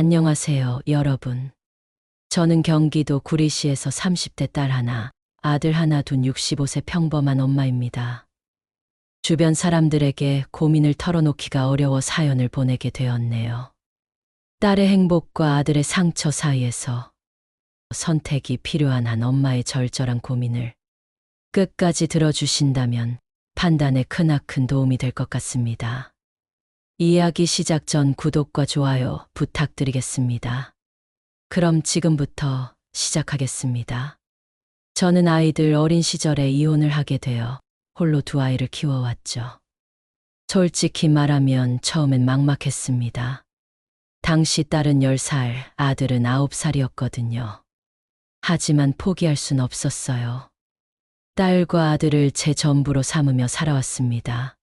안녕하세요, 여러분. 저는 경기도 구리시에서 30대 딸 하나, 아들 하나 둔 65세 평범한 엄마입니다. 주변 사람들에게 고민을 털어놓기가 어려워 사연을 보내게 되었네요. 딸의 행복과 아들의 상처 사이에서 선택이 필요한 한 엄마의 절절한 고민을 끝까지 들어주신다면 판단에 크나큰 도움이 될 것 같습니다. 이야기 시작 전 구독과 좋아요 부탁드리겠습니다. 그럼 지금부터 시작하겠습니다. 저는 아이들 어린 시절에 이혼을 하게 되어 홀로 두 아이를 키워왔죠. 솔직히 말하면 처음엔 막막했습니다. 당시 딸은 10살, 아들은 9살이었거든요. 하지만 포기할 순 없었어요. 딸과 아들을 제 전부로 삼으며 살아왔습니다.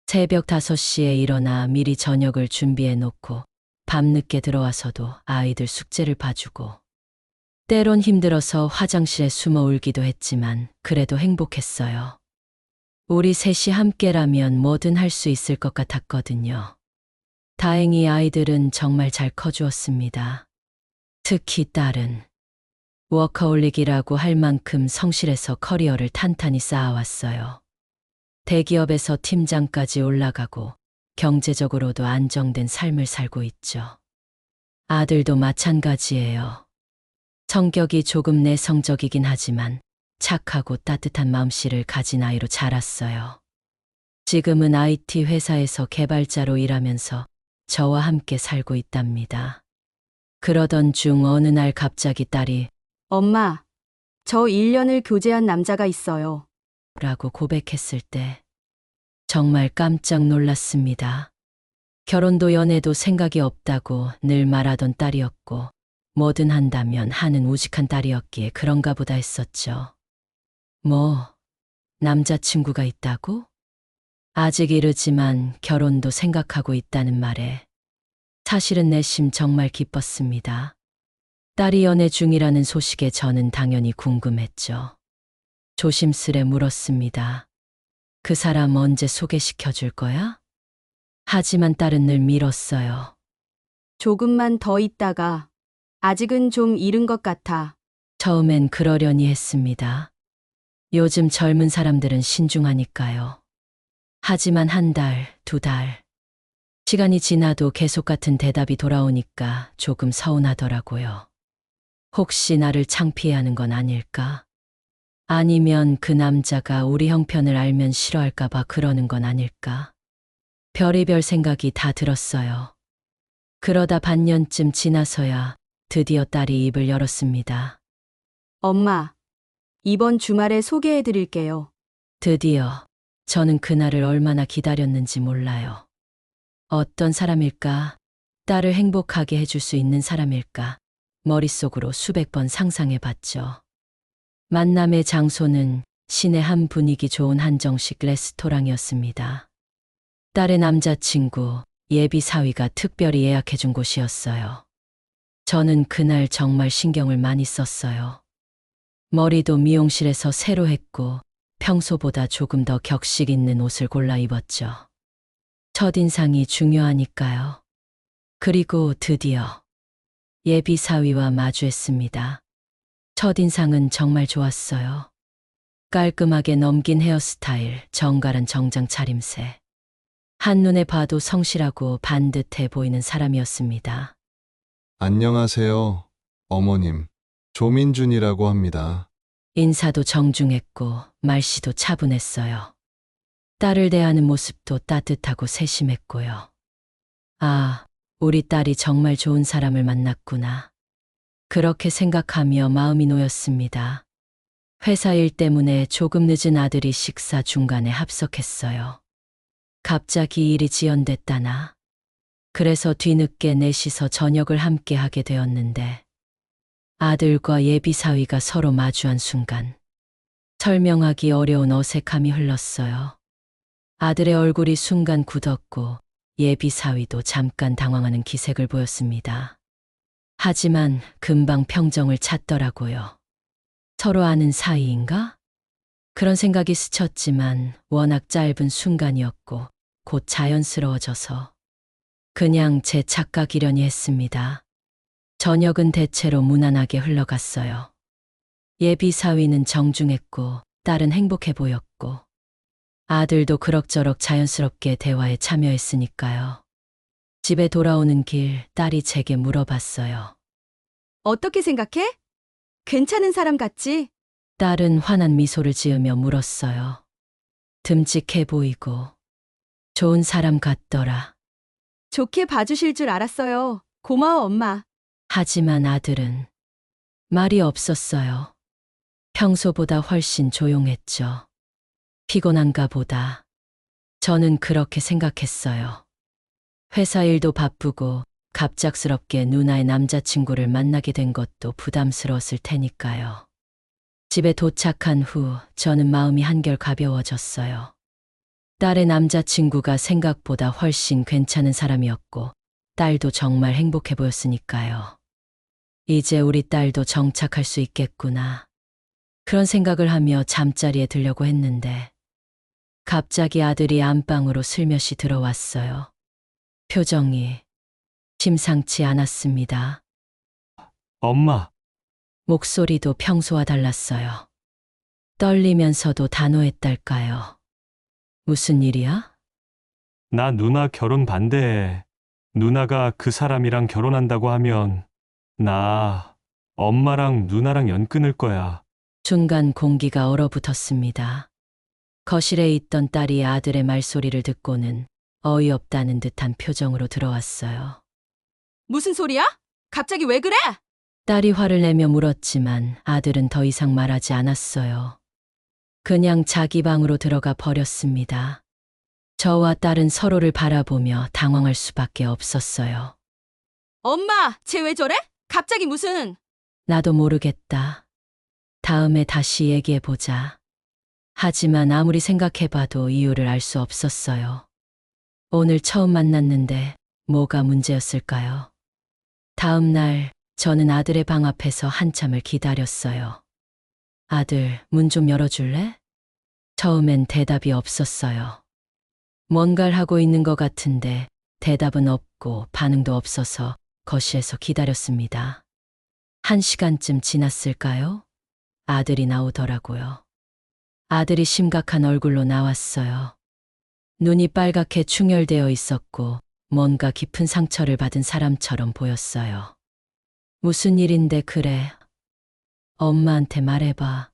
새벽 5시에 일어나 미리 저녁을 준비해 놓고 밤늦게 들어와서도 아이들 숙제를 봐주고 때론 힘들어서 화장실에 숨어 울기도 했지만 그래도 행복했어요. 우리 셋이 함께라면 뭐든 할 수 있을 것 같았거든요. 다행히 아이들은 정말 잘 커주었습니다. 특히 딸은 워커홀릭이라고 할 만큼 성실해서 커리어를 탄탄히 쌓아왔어요. 대기업에서 팀장까지 올라가고 경제적으로도 안정된 삶을 살고 있죠. 아들도 마찬가지예요. 성격이 조금 내성적이긴 하지만 착하고 따뜻한 마음씨를 가진 아이로 자랐어요. 지금은 IT 회사에서 개발자로 일하면서 저와 함께 살고 있답니다. 그러던 중 어느 날 갑자기 딸이 엄마, 저 1년을 교제한 남자가 있어요. 라고 고백했을 때 정말 깜짝 놀랐습니다. 결혼도 연애도 생각이 없다고 늘 말하던 딸이었고 뭐든 한다면 하는 우직한 딸이었기에 그런가 보다 했었죠. 뭐, 남자친구가 있다고? 아직 이르지만 결혼도 생각하고 있다는 말에 사실은 내심 정말 기뻤습니다. 딸이 연애 중이라는 소식에 저는 당연히 궁금했죠. 조심스레 물었습니다. 그 사람 언제 소개시켜 줄 거야? 하지만 딸은 늘 밀었어요. 조금만 더 있다가 아직은 좀 이른 것 같아. 처음엔 그러려니 했습니다. 요즘 젊은 사람들은 신중하니까요. 하지만 한 달, 2달. 시간이 지나도 계속 같은 대답이 돌아오니까 조금 서운하더라고요. 혹시 나를 창피해하는 건 아닐까? 아니면 그 남자가 우리 형편을 알면 싫어할까봐 그러는 건 아닐까? 별의별 생각이 다 들었어요. 그러다 반년쯤 지나서야 드디어 딸이 입을 열었습니다. 엄마, 이번 주말에 소개해 드릴게요. 드디어 저는 그날을 얼마나 기다렸는지 몰라요. 어떤 사람일까? 딸을 행복하게 해줄 수 있는 사람일까? 머릿속으로 수백 번 상상해 봤죠. 만남의 장소는 시내 한 분위기 좋은 한정식 레스토랑이었습니다. 딸의 남자친구, 예비 사위가 특별히 예약해준 곳이었어요. 저는 그날 정말 신경을 많이 썼어요. 머리도 미용실에서 새로 했고 평소보다 조금 더 격식 있는 옷을 골라 입었죠. 첫인상이 중요하니까요. 그리고 드디어 예비 사위와 마주했습니다. 첫인상은 정말 좋았어요. 깔끔하게 넘긴 헤어스타일, 정갈한 정장 차림새. 한눈에 봐도 성실하고 반듯해 보이는 사람이었습니다. 안녕하세요, 어머님. 조민준이라고 합니다. 인사도 정중했고 말씨도 차분했어요. 딸을 대하는 모습도 따뜻하고 세심했고요. 아, 우리 딸이 정말 좋은 사람을 만났구나. 그렇게 생각하며 마음이 놓였습니다. 회사 일 때문에 조금 늦은 아들이 식사 중간에 합석했어요. 갑자기 일이 지연됐다나. 그래서 뒤늦게 넷이서 저녁을 함께 하게 되었는데 아들과 예비 사위가 서로 마주한 순간 설명하기 어려운 어색함이 흘렀어요. 아들의 얼굴이 순간 굳었고 예비 사위도 잠깐 당황하는 기색을 보였습니다. 하지만 금방 평정을 찾더라고요. 서로 아는 사이인가? 그런 생각이 스쳤지만 워낙 짧은 순간이었고 곧 자연스러워져서 그냥 제 착각이려니 했습니다. 저녁은 대체로 무난하게 흘러갔어요. 예비 사위는 정중했고 딸은 행복해 보였고 아들도 그럭저럭 자연스럽게 대화에 참여했으니까요. 집에 돌아오는 길 딸이 제게 물어봤어요. 어떻게 생각해? 괜찮은 사람 같지? 딸은 환한 미소를 지으며 물었어요. 듬직해 보이고 좋은 사람 같더라. 좋게 봐주실 줄 알았어요. 고마워, 엄마. 하지만 아들은 말이 없었어요. 평소보다 훨씬 조용했죠. 피곤한가 보다. 저는 그렇게 생각했어요. 회사 일도 바쁘고 갑작스럽게 누나의 남자친구를 만나게 된 것도 부담스러웠을 테니까요. 집에 도착한 후 저는 마음이 한결 가벼워졌어요. 딸의 남자친구가 생각보다 훨씬 괜찮은 사람이었고 딸도 정말 행복해 보였으니까요. 이제 우리 딸도 정착할 수 있겠구나. 그런 생각을 하며 잠자리에 들려고 했는데 갑자기 아들이 안방으로 슬며시 들어왔어요. 표정이 심상치 않았습니다. 엄마, 목소리도 평소와 달랐어요. 떨리면서도 단호했달까요. 무슨 일이야? 나 누나 결혼 반대해. 누나가 그 사람이랑 결혼한다고 하면 나 엄마랑 누나랑 연 끊을 거야. 순간 공기가 얼어붙었습니다. 거실에 있던 딸이 아들의 말소리를 듣고는 어이없다는 듯한 표정으로 들어왔어요. 무슨 소리야? 갑자기 왜 그래? 딸이 화를 내며 물었지만 아들은 더 이상 말하지 않았어요. 그냥 자기 방으로 들어가 버렸습니다. 저와 딸은 서로를 바라보며 당황할 수밖에 없었어요. 엄마, 쟤 왜 저래? 갑자기 무슨... 나도 모르겠다. 다음에 다시 얘기해보자. 하지만 아무리 생각해봐도 이유를 알 수 없었어요. 오늘 처음 만났는데 뭐가 문제였을까요? 다음 날 저는 아들의 방 앞에서 한참을 기다렸어요. 아들, 문 좀 열어줄래? 처음엔 대답이 없었어요. 뭔가를 하고 있는 것 같은데 대답은 없고 반응도 없어서 거실에서 기다렸습니다. 1시간쯤 지났을까요? 아들이 나오더라고요. 아들이 심각한 얼굴로 나왔어요. 눈이 빨갛게 충혈되어 있었고 뭔가 깊은 상처를 받은 사람처럼 보였어요. 무슨 일인데 그래? 엄마한테 말해봐.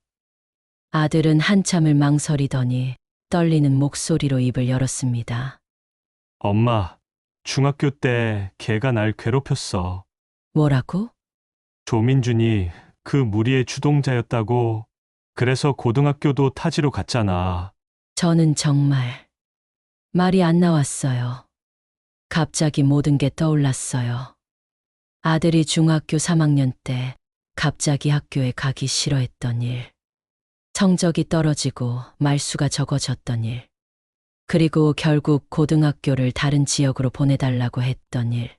아들은 한참을 망설이더니 떨리는 목소리로 입을 열었습니다. 엄마, 중학교 때 걔가 날 괴롭혔어. 뭐라고? 조민준이 그 무리의 주동자였다고. 그래서 고등학교도 타지로 갔잖아. 저는 정말 말이 안 나왔어요. 갑자기 모든 게 떠올랐어요. 아들이 중학교 3학년 때 갑자기 학교에 가기 싫어했던 일. 성적이 떨어지고 말수가 적어졌던 일. 그리고 결국 고등학교를 다른 지역으로 보내달라고 했던 일.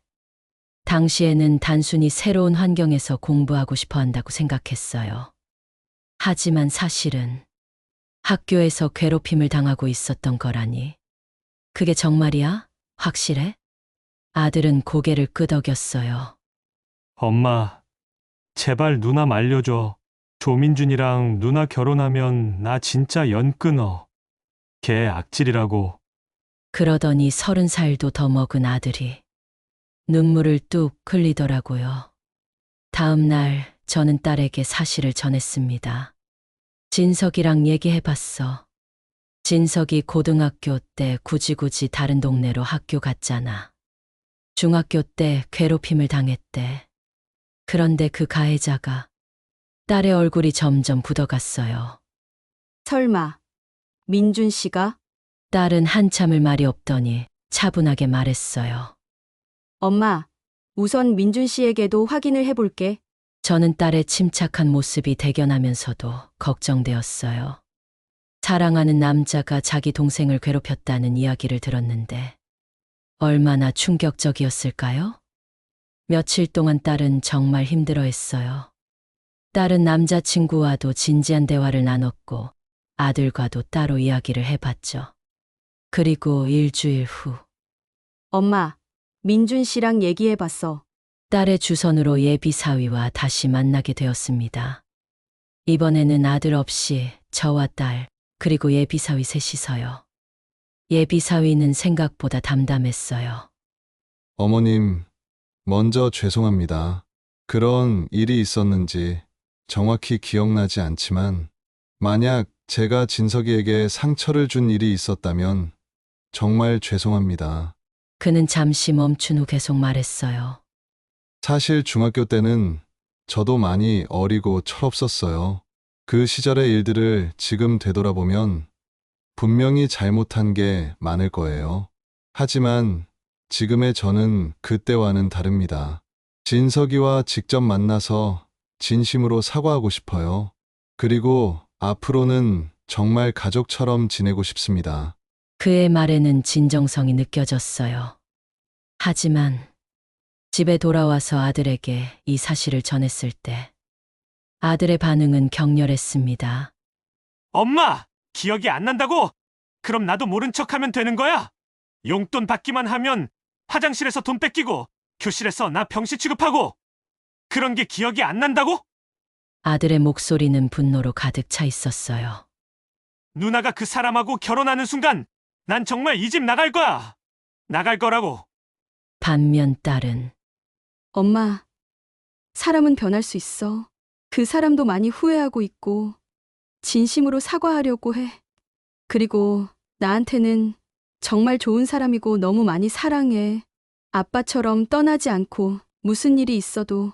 당시에는 단순히 새로운 환경에서 공부하고 싶어 한다고 생각했어요. 하지만 사실은 학교에서 괴롭힘을 당하고 있었던 거라니. 그게 정말이야? 확실해? 아들은 고개를 끄덕였어요. 엄마, 제발 누나 말려줘. 조민준이랑 누나 결혼하면 나 진짜 연 끊어. 걔 악질이라고. 그러더니 30살도 더 먹은 아들이 눈물을 뚝 흘리더라고요. 다음 날 저는 딸에게 사실을 전했습니다. 진석이랑 얘기해봤어. 진석이 고등학교 때 굳이 다른 동네로 학교 갔잖아. 중학교 때 괴롭힘을 당했대. 그런데 그 가해자가 딸의 얼굴이 점점 굳어갔어요. 설마, 민준 씨가? 딸은 한참을 말이 없더니 차분하게 말했어요. 엄마, 우선 민준 씨에게도 확인을 해볼게. 저는 딸의 침착한 모습이 대견하면서도 걱정되었어요. 사랑하는 남자가 자기 동생을 괴롭혔다는 이야기를 들었는데 얼마나 충격적이었을까요? 며칠 동안 딸은 정말 힘들어했어요. 딸은 남자친구와도 진지한 대화를 나눴고 아들과도 따로 이야기를 해봤죠. 그리고 일주일 후 엄마, 민준 씨랑 얘기해봤어. 딸의 주선으로 예비 사위와 다시 만나게 되었습니다. 이번에는 아들 없이 저와 딸, 그리고 예비 사위 셋이서요. 예비 사위는 생각보다 담담했어요. 어머님, 먼저 죄송합니다. 그런 일이 있었는지 정확히 기억나지 않지만, 만약 제가 진석이에게 상처를 준 일이 있었다면 정말 죄송합니다. 그는 잠시 멈춘 후 계속 말했어요. 사실 중학교 때는 저도 많이 어리고 철없었어요. 그 시절의 일들을 지금 되돌아보면 분명히 잘못한 게 많을 거예요. 하지만 지금의 저는 그때와는 다릅니다. 진석이와 직접 만나서 진심으로 사과하고 싶어요. 그리고 앞으로는 정말 가족처럼 지내고 싶습니다. 그의 말에는 진정성이 느껴졌어요. 하지만 집에 돌아와서 아들에게 이 사실을 전했을 때 아들의 반응은 격렬했습니다. 엄마! 기억이 안 난다고? 그럼 나도 모른 척하면 되는 거야? 용돈 받기만 하면 화장실에서 돈 뺏기고 교실에서 나 병시 취급하고 그런 게 기억이 안 난다고? 아들의 목소리는 분노로 가득 차 있었어요. 누나가 그 사람하고 결혼하는 순간 난 정말 이 집 나갈 거야. 나갈 거라고. 반면 딸은 엄마, 사람은 변할 수 있어. 그 사람도 많이 후회하고 있고, 진심으로 사과하려고 해. 그리고 나한테는 정말 좋은 사람이고 너무 많이 사랑해. 아빠처럼 떠나지 않고 무슨 일이 있어도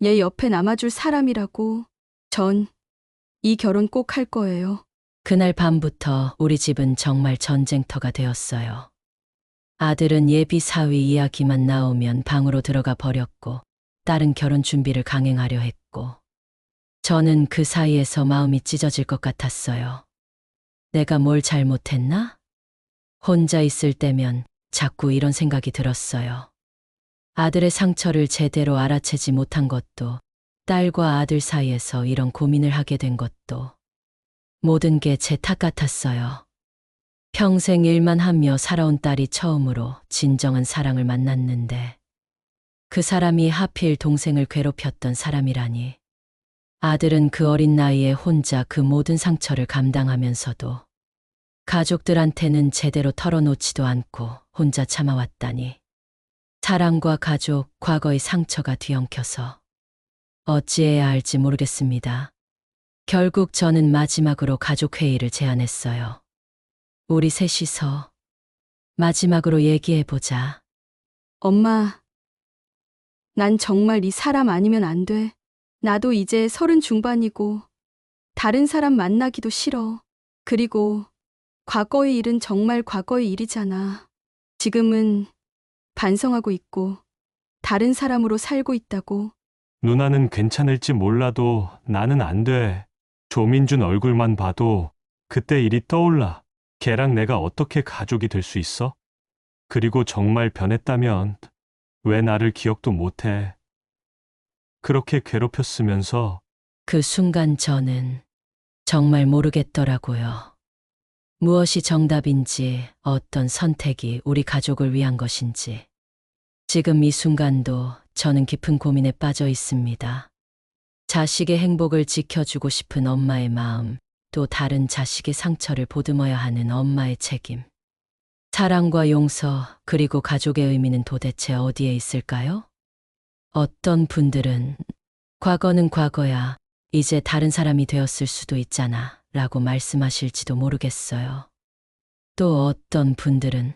얘 옆에 남아줄 사람이라고. 전 이 결혼 꼭 할 거예요. 그날 밤부터 우리 집은 정말 전쟁터가 되었어요. 아들은 예비 사위 이야기만 나오면 방으로 들어가 버렸고, 딸은 결혼 준비를 강행하려 했고, 저는 그 사이에서 마음이 찢어질 것 같았어요. 내가 뭘 잘못했나? 혼자 있을 때면 자꾸 이런 생각이 들었어요. 아들의 상처를 제대로 알아채지 못한 것도, 딸과 아들 사이에서 이런 고민을 하게 된 것도, 모든 게 제 탓 같았어요. 평생 일만 하며 살아온 딸이 처음으로 진정한 사랑을 만났는데, 그 사람이 하필 동생을 괴롭혔던 사람이라니. 아들은 그 어린 나이에 혼자 그 모든 상처를 감당하면서도 가족들한테는 제대로 털어놓지도 않고 혼자 참아왔다니. 사랑과 가족, 과거의 상처가 뒤엉켜서 어찌해야 할지 모르겠습니다. 결국 저는 마지막으로 가족회의를 제안했어요. 우리 셋이서 마지막으로 얘기해보자. 엄마, 난 정말 이 사람 아니면 안 돼. 나도 이제 30 중반이고 다른 사람 만나기도 싫어. 그리고 과거의 일은 정말 과거의 일이잖아. 지금은 반성하고 있고 다른 사람으로 살고 있다고. 누나는 괜찮을지 몰라도 나는 안 돼. 조민준 얼굴만 봐도 그때 일이 떠올라. 걔랑 내가 어떻게 가족이 될 수 있어? 그리고 정말 변했다면 왜 나를 기억도 못해? 그렇게 괴롭혔으면서 그 순간 저는 정말 모르겠더라고요. 무엇이 정답인지, 어떤 선택이 우리 가족을 위한 것인지. 지금 이 순간도 저는 깊은 고민에 빠져 있습니다. 자식의 행복을 지켜주고 싶은 엄마의 마음, 또 다른 자식의 상처를 보듬어야 하는 엄마의 책임. 사랑과 용서, 그리고 가족의 의미는 도대체 어디에 있을까요? 어떤 분들은 과거는 과거야, 이제 다른 사람이 되었을 수도 있잖아 라고 말씀하실지도 모르겠어요. 또 어떤 분들은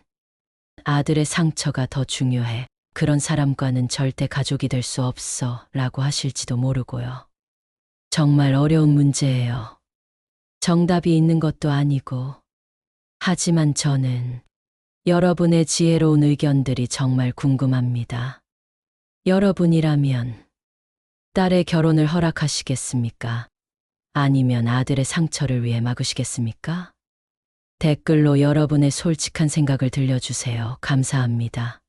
아들의 상처가 더 중요해, 그런 사람과는 절대 가족이 될 수 없어 라고 하실지도 모르고요. 정말 어려운 문제예요. 정답이 있는 것도 아니고. 하지만 저는 여러분의 지혜로운 의견들이 정말 궁금합니다. 여러분이라면 딸의 결혼을 허락하시겠습니까? 아니면 아들의 상처를 위해 막으시겠습니까? 댓글로 여러분의 솔직한 생각을 들려주세요. 감사합니다.